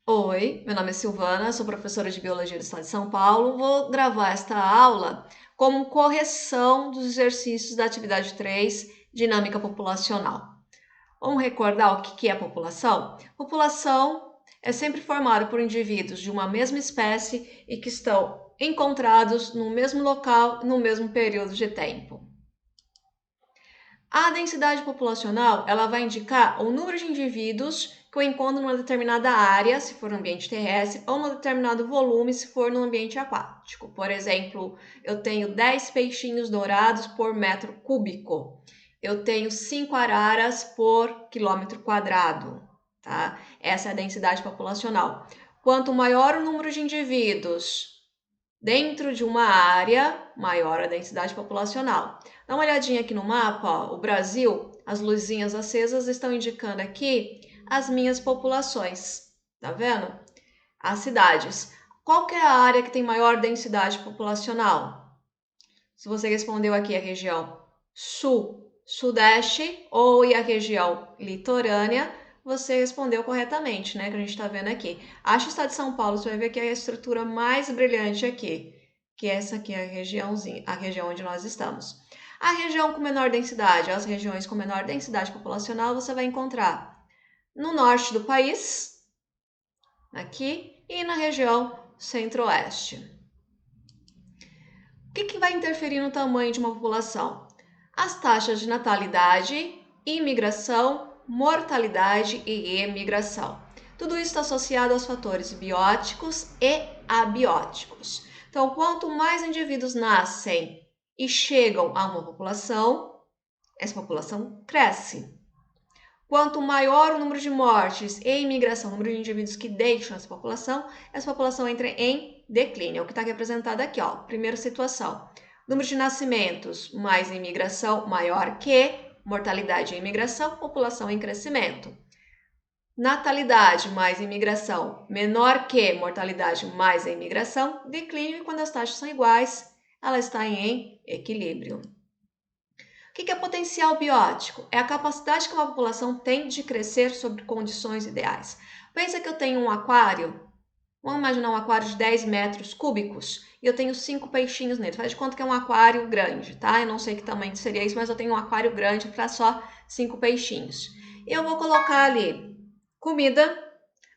Oi, meu nome é Silvana, sou professora de Biologia do Estado de São Paulo. Vou gravar esta aula como correção dos exercícios da atividade 3, Dinâmica Populacional. Vamos recordar o que é população? População é sempre formada por indivíduos de uma mesma espécie e que estão encontrados no mesmo local, no mesmo período de tempo. A densidade populacional, ela vai indicar o número de indivíduos que eu encontro numa determinada área, se for no ambiente terrestre, ou num determinado volume, se for no ambiente aquático. Por exemplo, eu tenho 10 peixinhos dourados por metro cúbico. Eu tenho 5 araras por quilômetro quadrado, tá? Essa é a densidade populacional. Quanto maior o número de indivíduos dentro de uma área, maior a densidade populacional. Dá uma olhadinha aqui no mapa, ó, o Brasil, as luzinhas acesas estão indicando aqui as minhas populações, tá vendo? As cidades. Qual que é a área que tem maior densidade populacional? Se você respondeu aqui a região sul, sudeste ou a região litorânea, você respondeu corretamente, né? Que a gente está vendo aqui. Acha o estado de São Paulo, você vai ver que é a estrutura mais brilhante aqui, que essa aqui é a região onde nós estamos. A região com menor densidade, as regiões com menor densidade populacional, você vai encontrar no norte do país, aqui, e na região centro-oeste. O que vai interferir no tamanho de uma população? As taxas de natalidade, imigração, mortalidade e emigração. Tudo isso está associado aos fatores bióticos e abióticos. Então, quanto mais indivíduos nascem e chegam a uma população, essa população cresce. Quanto maior o número de mortes e imigração, o número de indivíduos que deixam essa população entra em declínio. É o que está representado aqui, ó. Primeira situação. Número de nascimentos mais imigração maior que mortalidade e imigração, população em crescimento. Natalidade mais imigração menor que mortalidade mais a imigração, declínio, e quando as taxas são iguais, ela está em equilíbrio. O que é potencial biótico? É a capacidade que uma população tem de crescer sob condições ideais. Pensa que eu tenho um aquário, vamos imaginar um aquário de 10 metros cúbicos, e eu tenho 5 peixinhos nele. Faz de conta que é um aquário grande, tá? Eu não sei que tamanho seria isso, mas eu tenho um aquário grande para só 5 peixinhos. Eu vou colocar ali comida,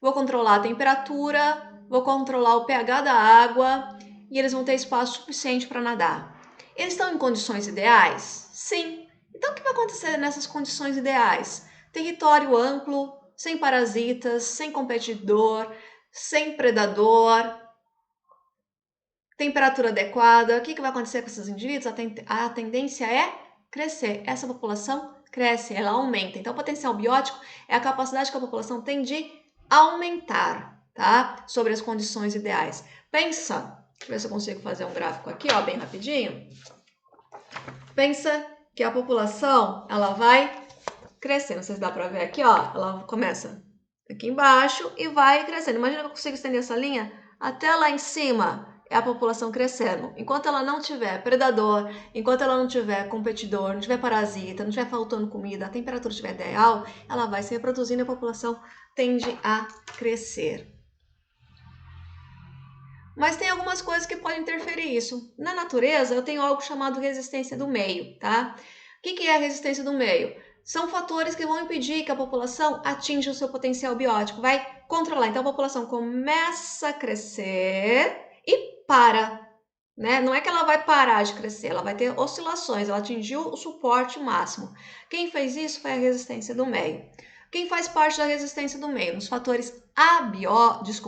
vou controlar a temperatura, vou controlar o pH da água, e eles vão ter espaço suficiente para nadar. Eles estão em condições ideais? Sim. Então, o que vai acontecer nessas condições ideais? Território amplo, sem parasitas, sem competidor, sem predador, temperatura adequada. O que vai acontecer com esses indivíduos? A tendência é crescer. Essa população cresce, ela aumenta. Então, o potencial biótico é a capacidade que a população tem de aumentar, tá? Sobre as condições ideais. Pensa, deixa eu ver se eu consigo fazer um gráfico aqui, ó, bem rapidinho. Pensa que a população, ela vai crescendo. Não sei se dá para ver aqui, ó. Ela começa aqui embaixo e vai crescendo. Imagina que eu consigo estender essa linha até lá em cima. É a população crescendo. Enquanto ela não tiver predador, enquanto ela não tiver competidor, não tiver parasita, não tiver faltando comida, a temperatura estiver ideal, ela vai se reproduzindo e a população tende a crescer. Mas tem algumas coisas que podem interferir isso. Na natureza, eu tenho algo chamado resistência do meio, tá? O que é a resistência do meio? São fatores que vão impedir que a população atinja o seu potencial biótico, vai controlar. Então a população começa a crescer e para, né? Não é que ela vai parar de crescer, ela vai ter oscilações, ela atingiu o suporte máximo. Quem fez isso foi a resistência do meio. Quem faz parte da resistência do meio? Nos fatores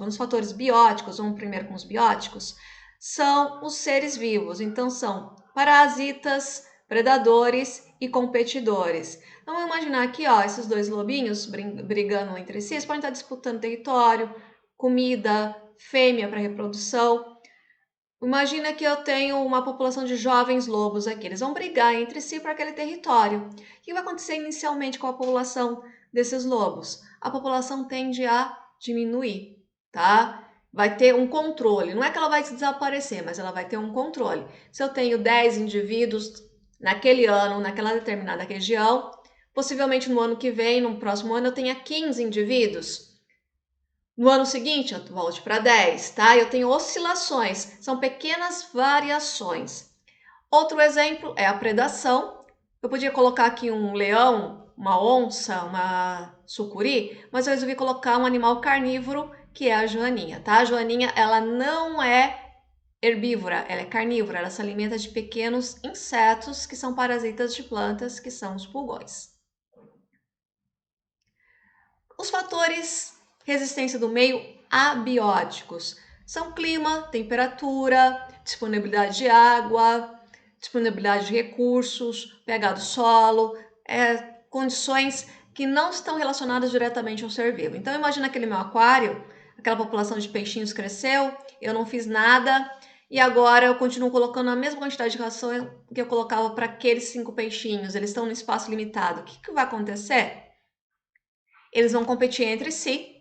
nos fatores bióticos, vamos primeiro com os bióticos, são os seres vivos. Então, são parasitas, predadores e competidores. Então, vamos imaginar aqui, ó, esses dois lobinhos brigando entre si, eles podem estar disputando território, comida, fêmea para reprodução. Imagina que eu tenho uma população de jovens lobos aqui. Eles vão brigar entre si por aquele território. O que vai acontecer inicialmente com a população desses lobos? A população tende a diminuir, tá? Vai ter um controle. Não é que ela vai desaparecer, mas ela vai ter um controle. Se eu tenho 10 indivíduos naquele ano, naquela determinada região, possivelmente no ano que vem, no próximo ano, eu tenha 15 indivíduos. No ano seguinte, eu volte para 10, tá? Eu tenho oscilações, são pequenas variações. Outro exemplo é a predação. Eu podia colocar aqui um leão, uma onça, uma sucuri, mas eu resolvi colocar um animal carnívoro, que é a joaninha, tá? A joaninha, ela não é herbívora, ela é carnívora, ela se alimenta de pequenos insetos que são parasitas de plantas, que são os pulgões. Os fatores resistência do meio abióticos são clima, temperatura, disponibilidade de água, disponibilidade de recursos, pH do solo, condições que não estão relacionadas diretamente ao ser vivo. Então imagina aquele meu aquário, aquela população de peixinhos cresceu, eu não fiz nada e agora eu continuo colocando a mesma quantidade de ração que eu colocava para aqueles 5 peixinhos, eles estão no espaço limitado. O que vai acontecer? Eles vão competir entre si,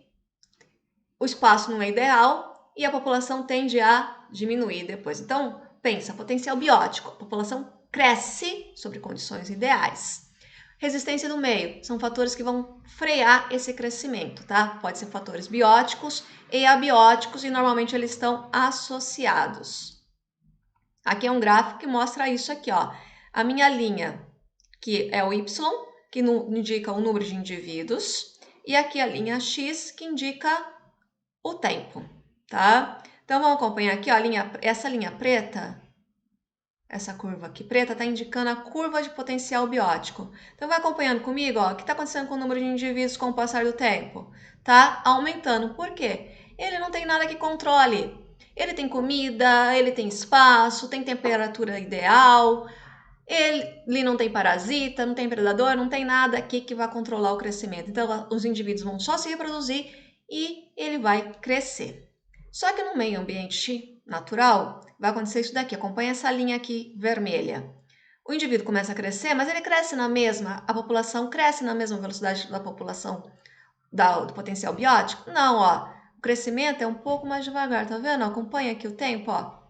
o espaço não é ideal e a população tende a diminuir depois. Então, pensa, potencial biótico, a população cresce sobre condições ideais. Resistência do meio, são fatores que vão frear esse crescimento, tá? Pode ser fatores bióticos e abióticos e normalmente eles estão associados. Aqui é um gráfico que mostra isso aqui, ó. A minha linha, que é o Y, que indica o número de indivíduos, e aqui a linha X, que indica o tempo, tá? Então, vamos acompanhar aqui, ó, essa linha preta, essa curva aqui preta, está indicando a curva de potencial biótico. Então, vai acompanhando comigo, ó, o que está acontecendo com o número de indivíduos com o passar do tempo? Tá aumentando. Por quê? Ele não tem nada que controle. Ele tem comida, ele tem espaço, tem temperatura ideal, ele não tem parasita, não tem predador, não tem nada aqui que vai controlar o crescimento. Então, os indivíduos vão só se reproduzir e ele vai crescer. Só que no meio ambiente natural, vai acontecer isso daqui. Acompanha essa linha aqui vermelha. O indivíduo começa a crescer, mas ele cresce a população cresce na mesma velocidade da população do potencial biótico? Não, ó. O crescimento é um pouco mais devagar, tá vendo? Acompanha aqui o tempo, ó.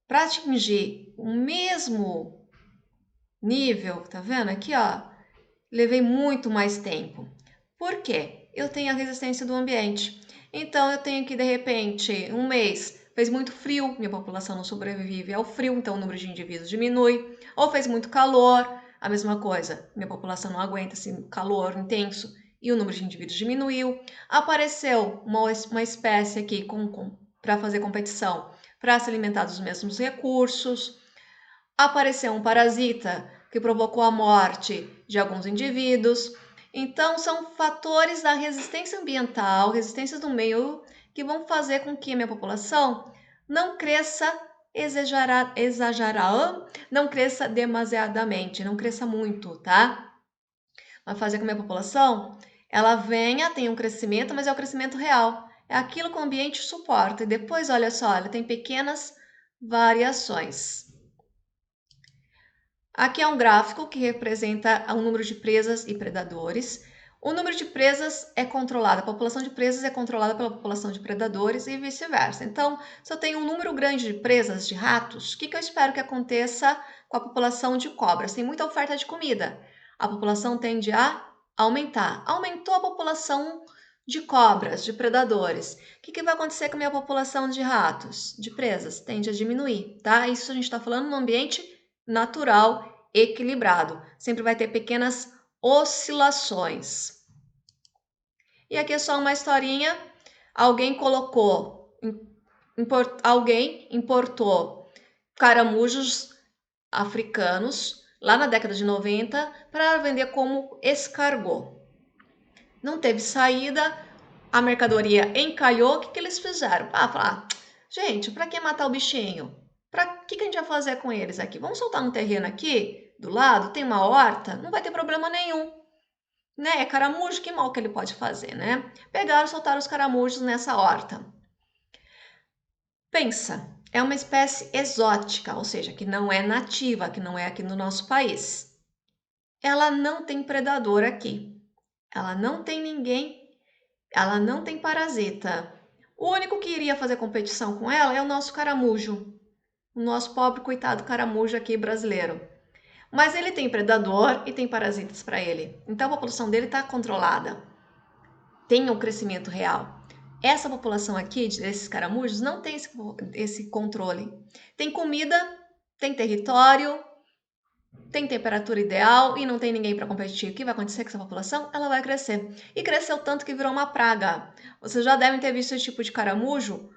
Para atingir o mesmo nível, tá vendo aqui, ó? Levei muito mais tempo. Por quê? Eu tenho a resistência do ambiente. Então, eu tenho que, de repente, um mês fez muito frio, minha população não sobrevive ao frio, então o número de indivíduos diminui. Ou fez muito calor, a mesma coisa, minha população não aguenta esse calor intenso e o número de indivíduos diminuiu. Apareceu uma espécie aqui para fazer competição, para se alimentar dos mesmos recursos. Apareceu um parasita que provocou a morte de alguns indivíduos. Então, são fatores da resistência ambiental, resistência do meio, que vão fazer com que a minha população não cresça não cresça demasiadamente, não cresça muito, tá? Vai fazer com que a minha população, ela venha, tenha um crescimento, mas é o crescimento real. É aquilo que o ambiente suporta. E depois, olha só, ela tem pequenas variações. Aqui é um gráfico que representa o número de presas e predadores. O número de presas é controlado, a população de presas é controlada pela população de predadores e vice-versa. Então, se eu tenho um número grande de presas, de ratos, o que eu espero que aconteça com a população de cobras? Tem muita oferta de comida. A população tende a aumentar. Aumentou a população de cobras, de predadores. O que vai acontecer com a minha população de ratos, de presas? Tende a diminuir, tá? Isso a gente está falando no ambiente natural, equilibrado. Sempre vai ter pequenas oscilações. E aqui é só uma historinha. Alguém importou caramujos africanos lá na década de 90 para vender como escargot. Não teve saída, a mercadoria encalhou. O que eles fizeram? Gente, para que matar o bichinho? Para que a gente vai fazer com eles aqui? Vamos soltar no terreno aqui, do lado, tem uma horta, não vai ter problema nenhum. Né? É caramujo, que mal que ele pode fazer, né? Pegaram e soltaram os caramujos nessa horta. Pensa, é uma espécie exótica, ou seja, que não é nativa, que não é aqui no nosso país. Ela não tem predador aqui. Ela não tem ninguém, ela não tem parasita. O único que iria fazer competição com ela é o nosso caramujo. O nosso pobre, coitado caramujo aqui brasileiro. Mas ele tem predador e tem parasitas para ele. Então a população dele está controlada. tenha um crescimento real. Essa população aqui, desses caramujos, não tem esse controle. Tem comida, tem território, tem temperatura ideal e não tem ninguém para competir. O que vai acontecer com essa população? Ela vai crescer. E cresceu tanto que virou uma praga. Vocês já devem ter visto esse tipo de caramujo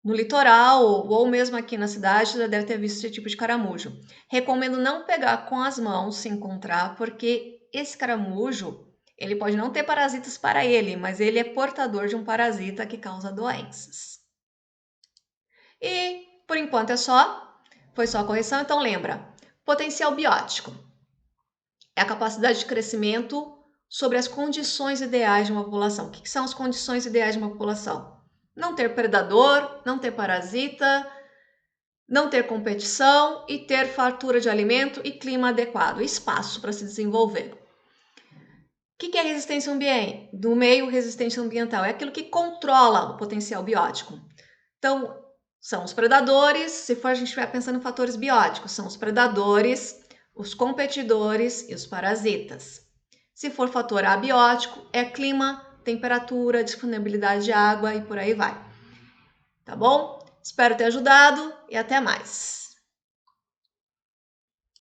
no litoral ou mesmo aqui na cidade, já deve ter visto esse tipo de caramujo. Recomendo não pegar com as mãos se encontrar, porque esse caramujo, ele pode não ter parasitas para ele, mas ele é portador de um parasita que causa doenças. E, por enquanto, é só. Foi só a correção, então lembra. Potencial biótico é a capacidade de crescimento sobre as condições ideais de uma população. O que são as condições ideais de uma população? Não ter predador, não ter parasita, não ter competição e ter fartura de alimento e clima adequado, espaço para se desenvolver. O que é resistência ambiental? Do meio resistência ambiental é aquilo que controla o potencial biótico. Então, são os predadores, se for a gente estiver pensando em fatores bióticos, são os predadores, os competidores e os parasitas. Se for fator abiótico, é clima, temperatura, disponibilidade de água e por aí vai. Tá bom? Espero ter ajudado e até mais!